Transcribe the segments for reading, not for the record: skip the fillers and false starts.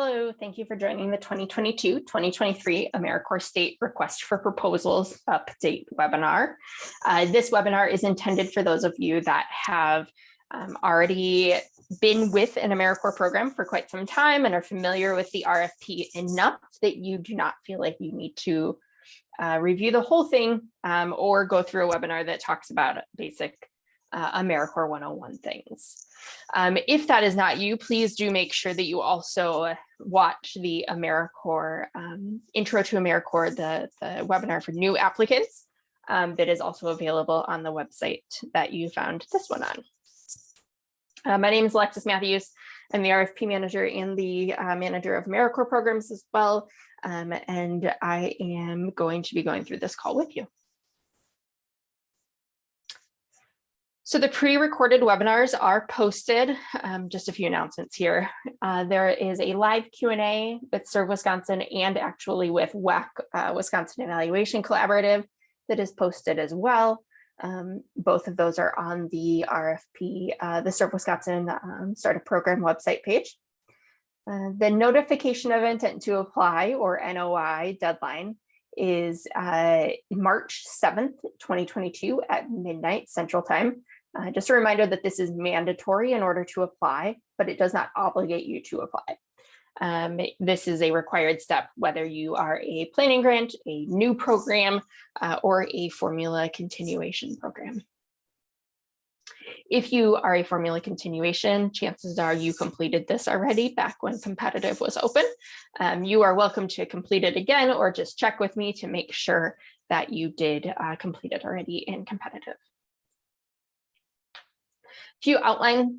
Hello, thank you for joining the 2022-2023 AmeriCorps State Request for Proposals Update webinar. This webinar is intended for those of you that have already been with an AmeriCorps program for quite some time and are familiar with the RFP enough that you do not feel like you need to review the whole thing or go through a webinar that talks about basic AmeriCorps 101 things. If that is not you, please do make sure that you also watch the AmeriCorps Intro to AmeriCorps, the webinar for new applicants that is also available on the website that you found this one on. My name is Alexis Matthews. I'm the RFP manager and the manager of AmeriCorps programs as well. And I am going to be going through this call with you. So the pre-recorded webinars are posted. Just a few announcements here. There is a live Q&A with Serve Wisconsin and actually with WEC, Wisconsin Evaluation Collaborative, that is posted as well. Both of those are on the RFP, the Serve Wisconsin Startup Program website page. The notification of intent to apply, or NOI, deadline is March 7th, 2022 at midnight Central Time. Just a reminder that this is mandatory in order to apply, but it does not obligate you to apply. This is a required step, whether you are a planning grant, a new program, or a formula continuation program. If you are a formula continuation, chances are you completed this already back when competitive was open. You are welcome to complete it again or just check with me to make sure that you did complete it already in competitive. Few outline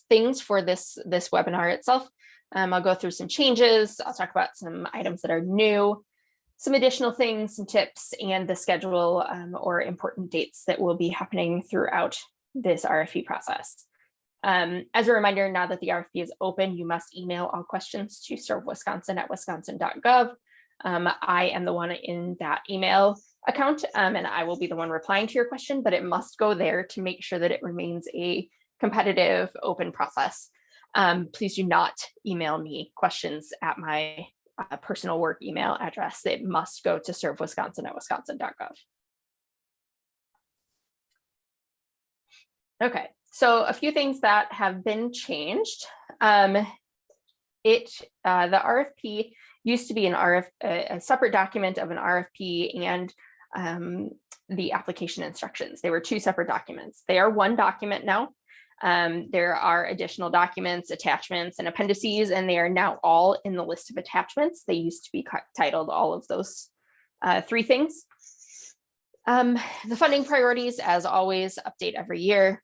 things for this webinar itself. I'll go through some changes. I'll talk about some items that are new, some additional things, some tips, and the schedule or important dates that will be happening throughout this RFP process. As a reminder, now that the RFP is open, you must email all questions to servewisconsin@wisconsin.gov. I am the one in that email account, and I will be the one replying to your question, but it must go there to make sure that it remains a competitive, open process. Please do not email me questions at my personal work email address. It must go to servewisconsin@wisconsin.gov. Okay, so a few things that have been changed. The RFP used to be a separate document of an RFP and the application instructions. They were two separate documents. They are one document now. There are additional documents, attachments, and appendices, and they are now all in the list of attachments. They used to be titled all of those three things. The funding priorities, as always, update every year.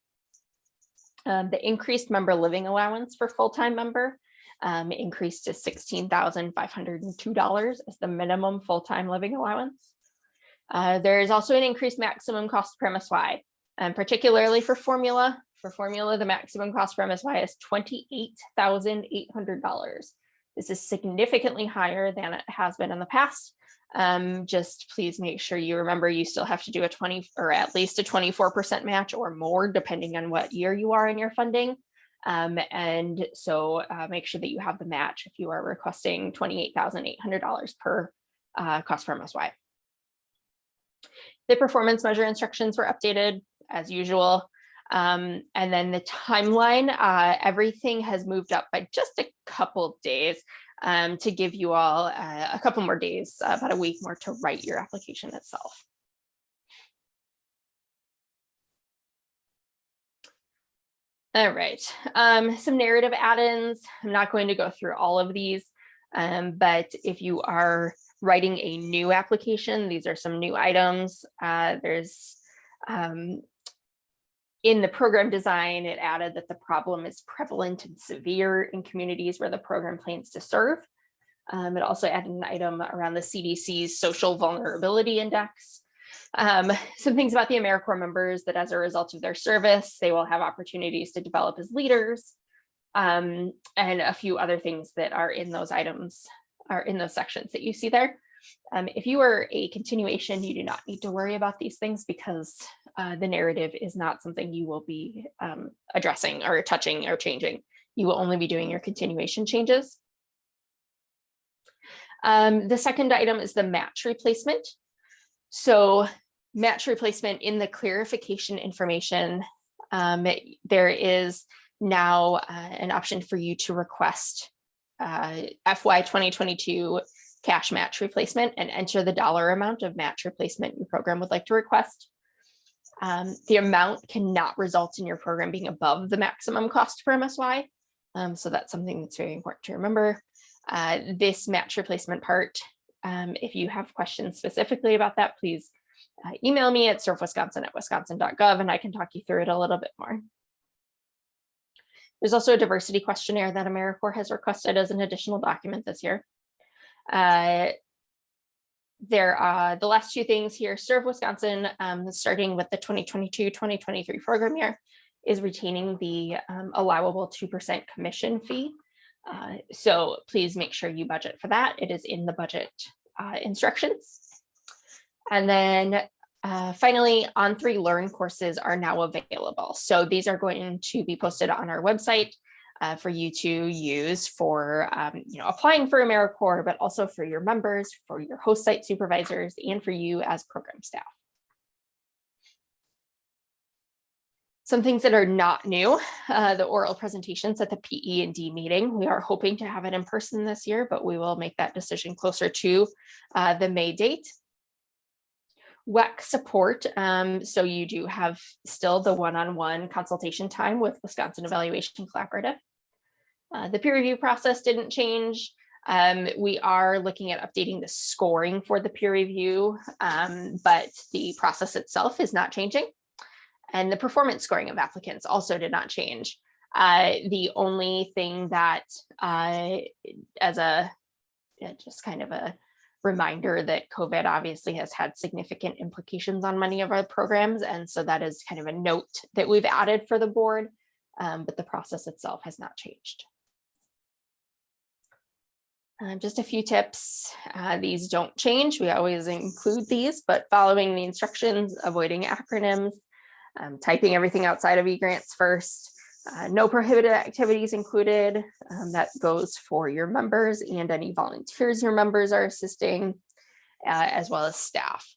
The increased member living allowance for full-time member increased to $16,502 as the minimum full-time living allowance. There is also an increased maximum cost per MSY, particularly for formula. For formula, the maximum cost per MSY is $28,800. This is significantly higher than it has been in the past. Just please make sure you remember you still have to do a 20 or at least a 24% match or more, depending on what year you are in your funding. And so make sure that you have the match if you are requesting $28,800 per cost per MSY. The performance measure instructions were updated as usual. And then the timeline, everything has moved up by just a couple days to give you all a couple more days, about a week more to write your application itself. All right, some narrative add-ins. I'm not going to go through all of these, but if you are writing a new application, these are some new items. There's in the program design, it added that the problem is prevalent and severe in communities where the program plans to serve. It also added an item around the CDC's Social Vulnerability Index. Some things about the AmeriCorps members that as a result of their service, they will have opportunities to develop as leaders, and a few other things that are in those items, are in those sections that you see there. If you are a continuation, you do not need to worry about these things because the narrative is not something you will be addressing or touching or changing. You will only be doing your continuation changes. The second item is the match replacement. So match replacement, in the clarification information, there is now an option for you to request FY 2022 cash match replacement and enter the dollar amount of match replacement your program would like to request. The amount cannot result in your program being above the maximum cost per MSY. So that's something that's very important to remember. This match replacement part, if you have questions specifically about that, please email me at servewisconsin@wisconsin.gov and I can talk you through it a little bit more. There's also a diversity questionnaire that AmeriCorps has requested as an additional document this year. There are the last two things here. Serve Wisconsin, starting with the 2022-2023 program year, is retaining the allowable 2% commission fee. So please make sure you budget for that. It is in the budget instructions. And then finally, On3 Learn courses are now available. So these are going to be posted on our website for you to use for applying for AmeriCorps, but also for your members, for your host site supervisors, and for you as program staff. Some things that are not new, the oral presentations at the PE&D meeting. We are hoping to have it in person this year, but we will make that decision closer to the May date. WEC support, so you do have still the one-on-one consultation time with Wisconsin Evaluation Collaborative. The peer review process didn't change. We are looking at updating the scoring for the peer review, but the process itself is not changing. And the performance scoring of applicants also did not change. The only thing that, as a just kind of a reminder, that COVID obviously has had significant implications on many of our programs. And so that is kind of a note that we've added for the board, but the process itself has not changed. Just a few tips. These don't change. We always include these, but following the instructions, avoiding acronyms, typing everything outside of eGrants first, no prohibited activities included. That goes for your members and any volunteers your members are assisting, as well as staff.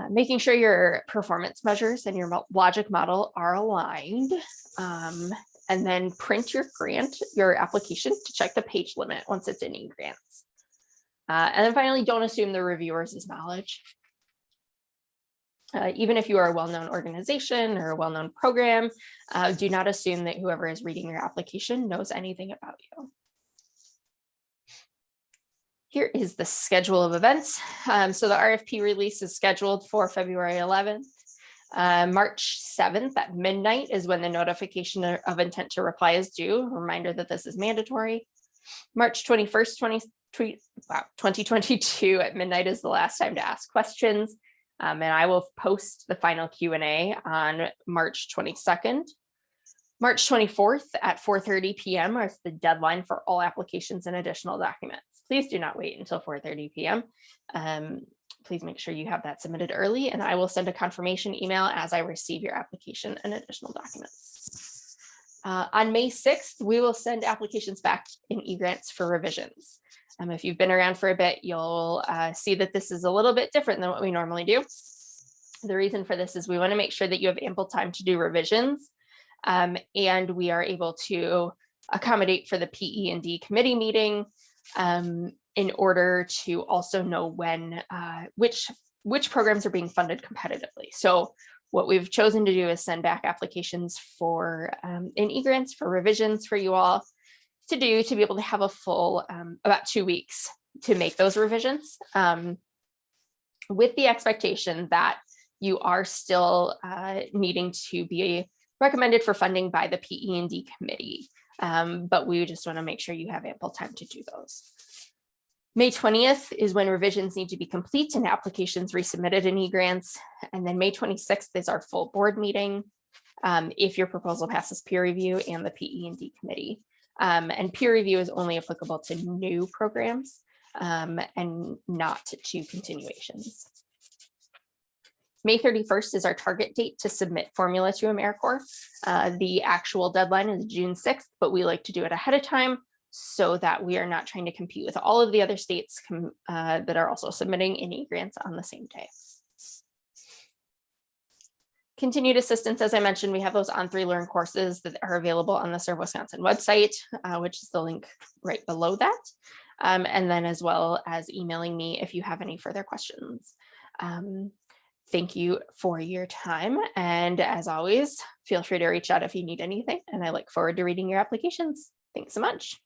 Making sure your performance measures and your logic model are aligned. And then print your application to check the page limit once it's in eGrants. And then finally, don't assume the reviewer's knowledge. Even if you are a well-known organization or a well-known program, do not assume that whoever is reading your application knows anything about you. Here is the schedule of events. So the RFP release is scheduled for February 11th. March 7th at midnight is when the notification of intent to reply is due. A reminder that this is mandatory. March 21st, 2022 at midnight is the last time to ask questions. And I will post the final Q&A on March 22nd. March 24th at 4:30 p.m. is the deadline for all applications and additional documents. Please do not wait until 4:30 p.m. Please make sure you have that submitted early, and I will send a confirmation email as I receive your application and additional documents. On May 6th, we will send applications back in eGrants for revisions. If you've been around for a bit, you'll see that this is a little bit different than what we normally do. The reason for this is we want to make sure that you have ample time to do revisions, and we are able to accommodate for the PE&D committee meeting in order to also know when which programs are being funded competitively. So what we've chosen to do is send back applications for in eGrants for revisions for you all to be able to have a full about 2 weeks to make those revisions, with the expectation that you are still needing to be recommended for funding by the PE&D committee. But we just want to make sure you have ample time to do those. May 20th is when revisions need to be complete and applications resubmitted in eGrants. And then May 26th is our full board meeting, if your proposal passes peer review and the PE&D committee. And peer review is only applicable to new programs and not to continuations. May 31st is our target date to submit formula to AmeriCorps. The actual deadline is June 6th, but we like to do it ahead of time so that we are not trying to compete with all of the other states that are also submitting any grants on the same day. Continued assistance, as I mentioned, we have those On3 Learn courses that are available on the Serve Wisconsin website, which is the link right below that. And then as well as emailing me if you have any further questions. Thank you for your time. And as always, feel free to reach out if you need anything. And I look forward to reading your applications. Thanks so much.